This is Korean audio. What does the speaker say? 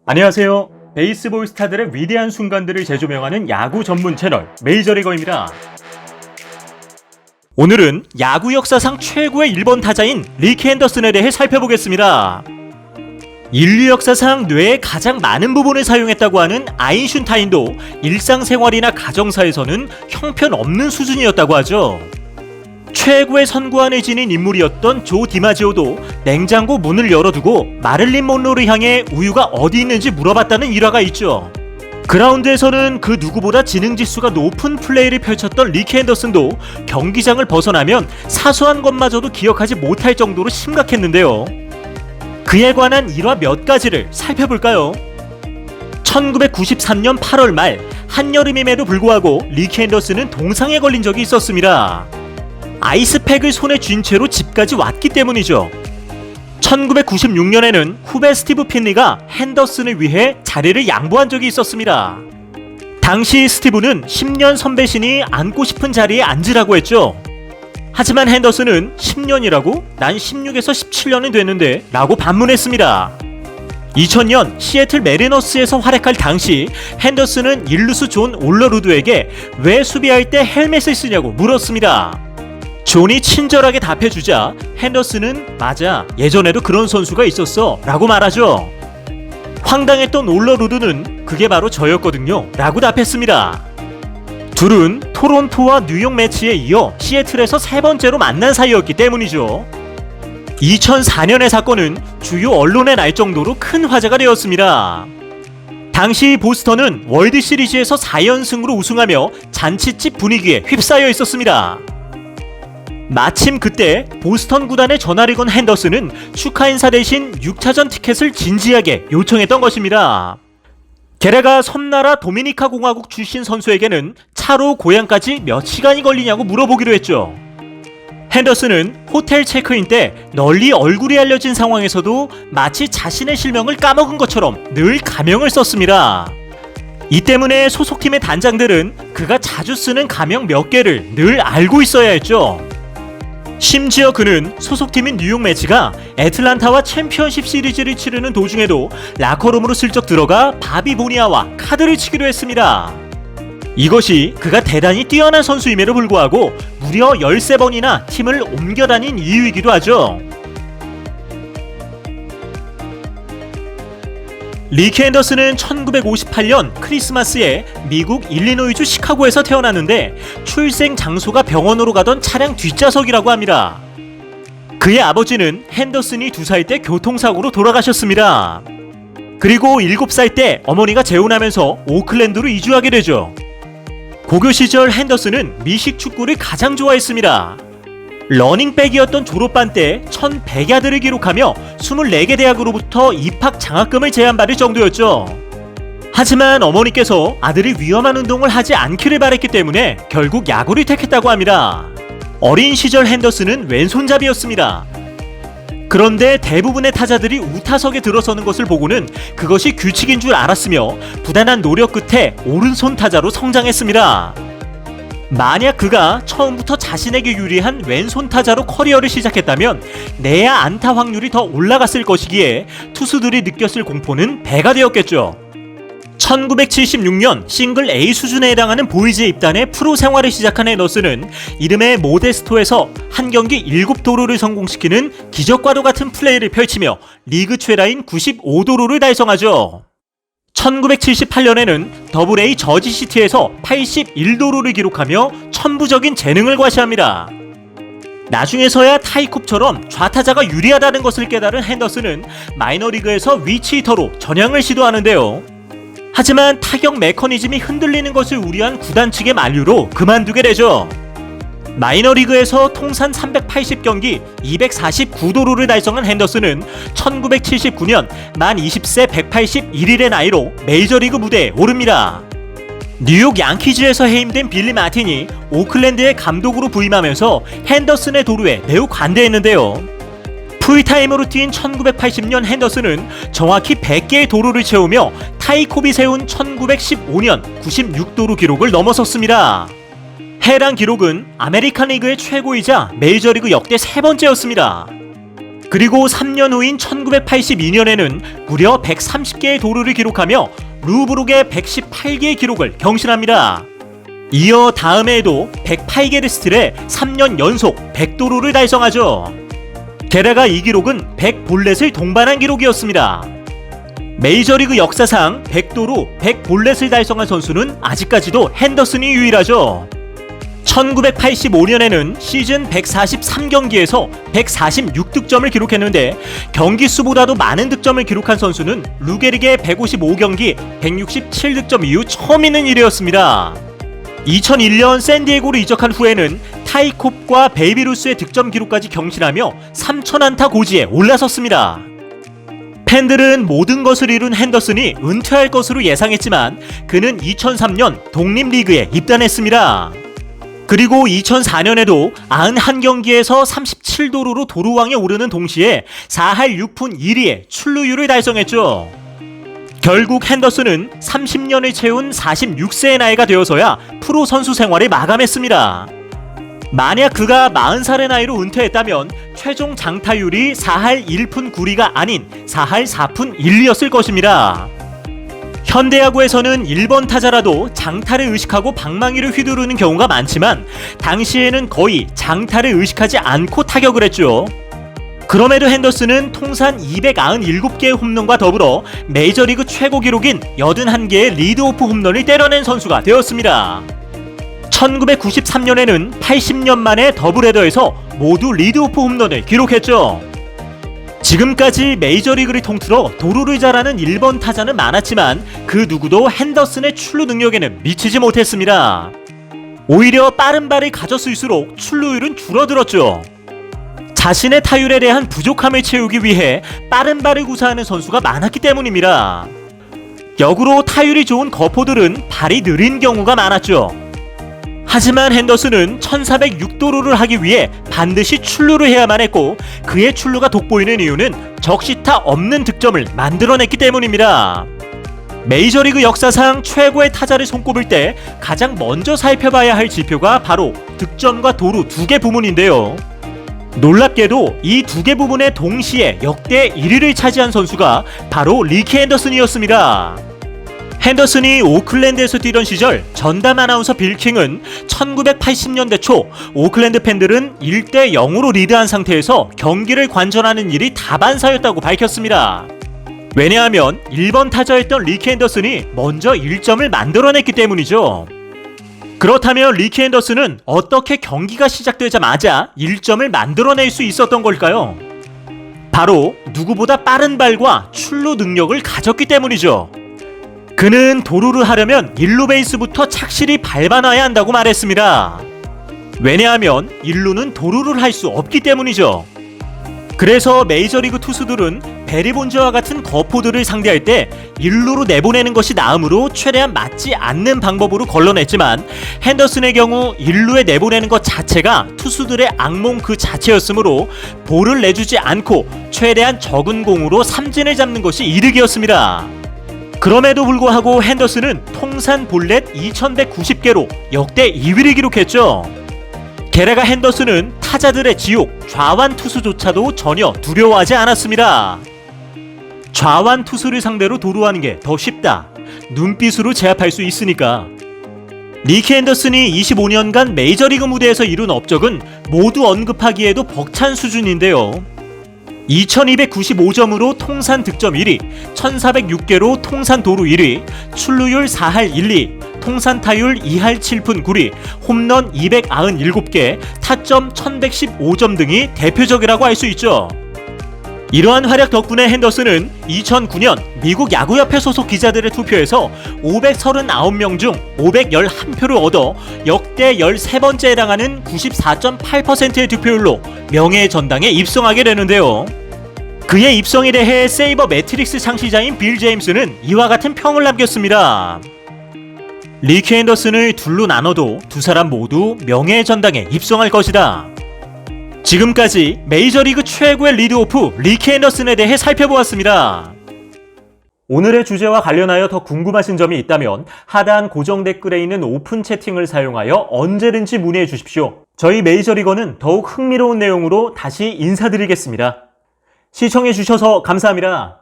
안녕하세요. 베이스볼 스타들의 위대한 순간들을 재조명하는 야구 전문 채널 메이저리거입니다. 오늘은 야구 역사상 최고의 1번 타자인 리키 앤더슨에 대해 살펴보겠습니다. 인류 역사상 뇌의 가장 많은 부분을 사용했다고 하는 아인슈타인도 일상생활이나 가정사에서는 형편없는 수준이었다고 하죠. 최고의 선구안을 지닌 인물이었던 조 디마지오도 냉장고 문을 열어두고 마릴린 monroe를 향해 우유가 어디 있는지 물어봤다는 일화가 있죠. 그라운드에서는 그 누구보다 지능지수가 높은 플레이를 펼쳤던 리키 앤더슨도 경기장을 벗어나면 사소한 것마저도 기억하지 못할 정도로 심각했는데요. 그에 관한 일화 몇 가지를 살펴볼까요? 1993년 8월 말 한여름임에도 불구하고 리키 앤더슨은 동상에 걸린 적이 있었습니다. 아이스팩을 손에 쥔 채로 집까지 왔기 때문이죠. 1996년에는 후배 스티브 핀리가 핸더슨을 위해 자리를 양보한 적이 있었습니다. 당시 스티브는 10년 선배시니 앉고 싶은 자리에 앉으라고 했죠. 하지만 핸더슨은 10년이라고? 난 16에서 17년은 됐는데 라고 반문했습니다. 2000년 시애틀 메리너스에서 활약할 당시 핸더슨은 일루수 존 올러루드에게 왜 수비할 때 헬멧을 쓰냐고 물었습니다. 존이 친절하게 답해주자 핸더슨은 맞아, 예전에도 그런 선수가 있었어 라고 말하죠. 황당했던 올러루드는 그게 바로 저였거든요 라고 답했습니다. 둘은 토론토와 뉴욕 매치에 이어 시애틀에서 세 번째로 만난 사이였기 때문이죠. 2004년의 사건은 주요 언론에 날 정도로 큰 화제가 되었습니다. 당시 보스턴은 월드시리즈에서 4연승으로 우승하며 잔치집 분위기에 휩싸여 있었습니다. 마침 그때 보스턴 구단에 전화를 건 핸더슨은 축하 인사 대신 6차전 티켓을 진지하게 요청했던 것입니다. 게다가 섬나라 도미니카 공화국 출신 선수에게는 차로 고향까지 몇 시간이 걸리냐고 물어보기로 했죠. 핸더슨은 호텔 체크인 때 널리 얼굴이 알려진 상황에서도 마치 자신의 실명을 까먹은 것처럼 늘 가명을 썼습니다. 이 때문에 소속팀의 단장들은 그가 자주 쓰는 가명 몇 개를 늘 알고 있어야 했죠. 심지어 그는 소속팀인 뉴욕 매치가 애틀란타와 챔피언십 시리즈를 치르는 도중에도 라커룸으로 슬쩍 들어가 바비 보니아와 카드를 치기로 했습니다. 이것이 그가 대단히 뛰어난 선수임에도 불구하고 무려 13번이나 팀을 옮겨 다닌 이유이기도 하죠. 리키 앤더슨은 1958년 크리스마스에 미국 일리노이주 시카고에서 태어났는데 출생 장소가 병원으로 가던 차량 뒷좌석이라고 합니다. 그의 아버지는 핸더슨이 2살 때 교통사고로 돌아가셨습니다. 그리고 7살 때 어머니가 재혼하면서 오클랜드로 이주하게 되죠. 고교 시절 핸더슨은 미식 축구를 가장 좋아했습니다. 러닝백이었던 졸업반 때 1100야드를 기록하며 24개 대학으로부터 입학 장학금을 제안받을 정도였죠. 하지만 어머니께서 아들이 위험한 운동을 하지 않기를 바랬기 때문에 결국 야구를 택했다고 합니다. 어린 시절 핸더슨은 왼손잡이였습니다. 그런데 대부분의 타자들이 우타석에 들어서는 것을 보고는 그것이 규칙인 줄 알았으며 부단한 노력 끝에 오른손 타자로 성장했습니다. 만약 그가 처음부터 자신에게 유리한 왼손 타자로 커리어를 시작했다면 내야 안타 확률이 더 올라갔을 것이기에 투수들이 느꼈을 공포는 배가 되었겠죠. 1976년 싱글 A 수준에 해당하는 보이즈에 입단해 프로 생활을 시작한 앤더슨은 이름의 모데스토에서 한 경기 7도루를 성공시키는 기적과도 같은 플레이를 펼치며 리그 최다인 95도루를 달성하죠. 1978년에는 더블A 저지시티에서 81도루를 기록하며 천부적인 재능을 과시합니다. 나중에서야 타이쿱처럼 좌타자가 유리하다는 것을 깨달은 핸더슨은 마이너리그에서 위치히터로 전향을 시도하는데요. 하지만 타격 메커니즘이 흔들리는 것을 우려한 구단 측의 만류로 그만두게 되죠. 마이너리그에서 통산 380경기 249도루를 달성한 핸더슨은 1979년 만 20세 181일의 나이로 메이저리그 무대에 오릅니다. 뉴욕 양키즈에서 해임된 빌리 마틴이 오클랜드의 감독으로 부임하면서 핸더슨의 도루에 매우 관대했는데요. 풀타임으로 뛴 1980년 핸더슨은 정확히 100개의 도루를 채우며 타이콥이 세운 1915년 96도루 기록을 넘어섰습니다. 해당 기록은 아메리칸 리그의 최고이자 메이저리그 역대 세 번째였습니다. 그리고 3년 후인 1982년에는 무려 130개의 도루를 기록하며 루브룩의 118개의 기록을 경신합니다. 이어 다음 해에도 108개를 스틸해 3년 연속 100도루를 달성하죠. 게다가 이 기록은 100볼넷을 동반한 기록이었습니다. 메이저리그 역사상 100도루 100볼넷을 달성한 선수는 아직까지도 핸더슨이 유일하죠. 1985년에는 시즌 143경기에서 146득점을 기록했는데 경기 수보다도 많은 득점을 기록한 선수는 루게릭의 155경기 167득점 이후 처음 있는 일이었습니다. 2001년 샌디에고로 이적한 후에는 타이콥과 베이비루스의 득점 기록까지 경신하며 3000안타 고지에 올라섰습니다. 팬들은 모든 것을 이룬 핸더슨이 은퇴할 것으로 예상했지만 그는 2003년 독립리그에 입단했습니다. 그리고 2004년에도 91경기에서 37도루로 도루왕에 오르는 동시에 4할 6푼 1리의 출루율을 달성했죠. 결국 핸더슨은 30년을 채운 46세의 나이가 되어서야 프로 선수 생활을 마감했습니다. 만약 그가 40살의 나이로 은퇴했다면 최종 장타율이 4할 1푼 9리가 아닌 4할 4푼 1리였을 것입니다. 현대야구에서는 1번 타자라도 장타를 의식하고 방망이를 휘두르는 경우가 많지만 당시에는 거의 장타를 의식하지 않고 타격을 했죠. 그럼에도 핸더슨은 통산 297개의 홈런과 더불어 메이저리그 최고 기록인 81개의 리드오프 홈런을 때려낸 선수가 되었습니다. 1993년에는 80년 만에 더블헤더에서 모두 리드오프 홈런을 기록했죠. 지금까지 메이저리그를 통틀어 도루를 잘하는 1번 타자는 많았지만 그 누구도 핸더슨의 출루 능력에는 미치지 못했습니다. 오히려 빠른 발을 가졌을수록 출루율은 줄어들었죠. 자신의 타율에 대한 부족함을 채우기 위해 빠른 발을 구사하는 선수가 많았기 때문입니다. 역으로 타율이 좋은 거포들은 발이 느린 경우가 많았죠. 하지만 핸더슨은 1406도루를 하기 위해 반드시 출루를 해야만 했고 그의 출루가 돋보이는 이유는 적시타 없는 득점을 만들어냈기 때문입니다. 메이저리그 역사상 최고의 타자를 손꼽을 때 가장 먼저 살펴봐야 할 지표가 바로 득점과 도루 두 개 부문인데요. 놀랍게도 이 두 개 부분에 동시에 역대 1위를 차지한 선수가 바로 리키 핸더슨이었습니다. 핸더슨이 오클랜드에서 뛰던 시절 전담 아나운서 빌 킹은 1980년대 초 오클랜드 팬들은 1대 0으로 리드한 상태에서 경기를 관전하는 일이 다반사였다고 밝혔습니다. 왜냐하면 1번 타자였던 리키 핸더슨이 먼저 1점을 만들어냈기 때문이죠. 그렇다면 리키 핸더슨은 어떻게 경기가 시작되자마자 1점을 만들어낼 수 있었던 걸까요? 바로 누구보다 빠른 발과 출루 능력을 가졌기 때문이죠. 그는 도루를 하려면 1루 베이스부터 착실히 밟아놔야 한다고 말했습니다. 왜냐하면 1루는 도루를 할 수 없기 때문이죠. 그래서 메이저리그 투수들은 베리 본즈와 같은 거포들을 상대할 때 1루로 내보내는 것이 나으므로 최대한 맞지 않는 방법으로 걸러냈지만 핸더슨의 경우 1루에 내보내는 것 자체가 투수들의 악몽 그 자체였으므로 볼을 내주지 않고 최대한 적은 공으로 삼진을 잡는 것이 이득이었습니다. 그럼에도 불구하고 핸더슨은 통산 볼넷 2190개로 역대 2위를 기록했죠. 게다가 핸더슨은 타자들의 지옥 좌완 투수조차도 전혀 두려워하지 않았습니다. 좌완 투수를 상대로 도루하는 게 더 쉽다. 눈빛으로 제압할 수 있으니까. 리키 핸더슨이 25년간 메이저리그 무대에서 이룬 업적은 모두 언급하기에도 벅찬 수준인데요. 2295점으로 통산 득점 1위, 1406개로 통산 도루 1위, 출루율 4할 1리, 통산 타율 2할 7푼 9리, 홈런 297개, 타점 1115점 등이 대표적이라고 할 수 있죠. 이러한 활약 덕분에 핸더슨은 2009년 미국 야구협회 소속 기자들의 투표에서 539명 중 511표를 얻어 역대 13번째에 해당하는 94.8%의 득표율로 명예의 전당에 입성하게 되는데요. 그의 입성에 대해 세이버 매트릭스 창시자인 빌 제임스는 이와 같은 평을 남겼습니다. 리키 핸더슨을 둘로 나눠도 두 사람 모두 명예의 전당에 입성할 것이다. 지금까지 메이저리그 최고의 리드오프 리키 핸더슨에 대해 살펴보았습니다. 오늘의 주제와 관련하여 더 궁금하신 점이 있다면 하단 고정 댓글에 있는 오픈 채팅을 사용하여 언제든지 문의해 주십시오. 저희 메이저리거는 더욱 흥미로운 내용으로 다시 인사드리겠습니다. 시청해주셔서 감사합니다.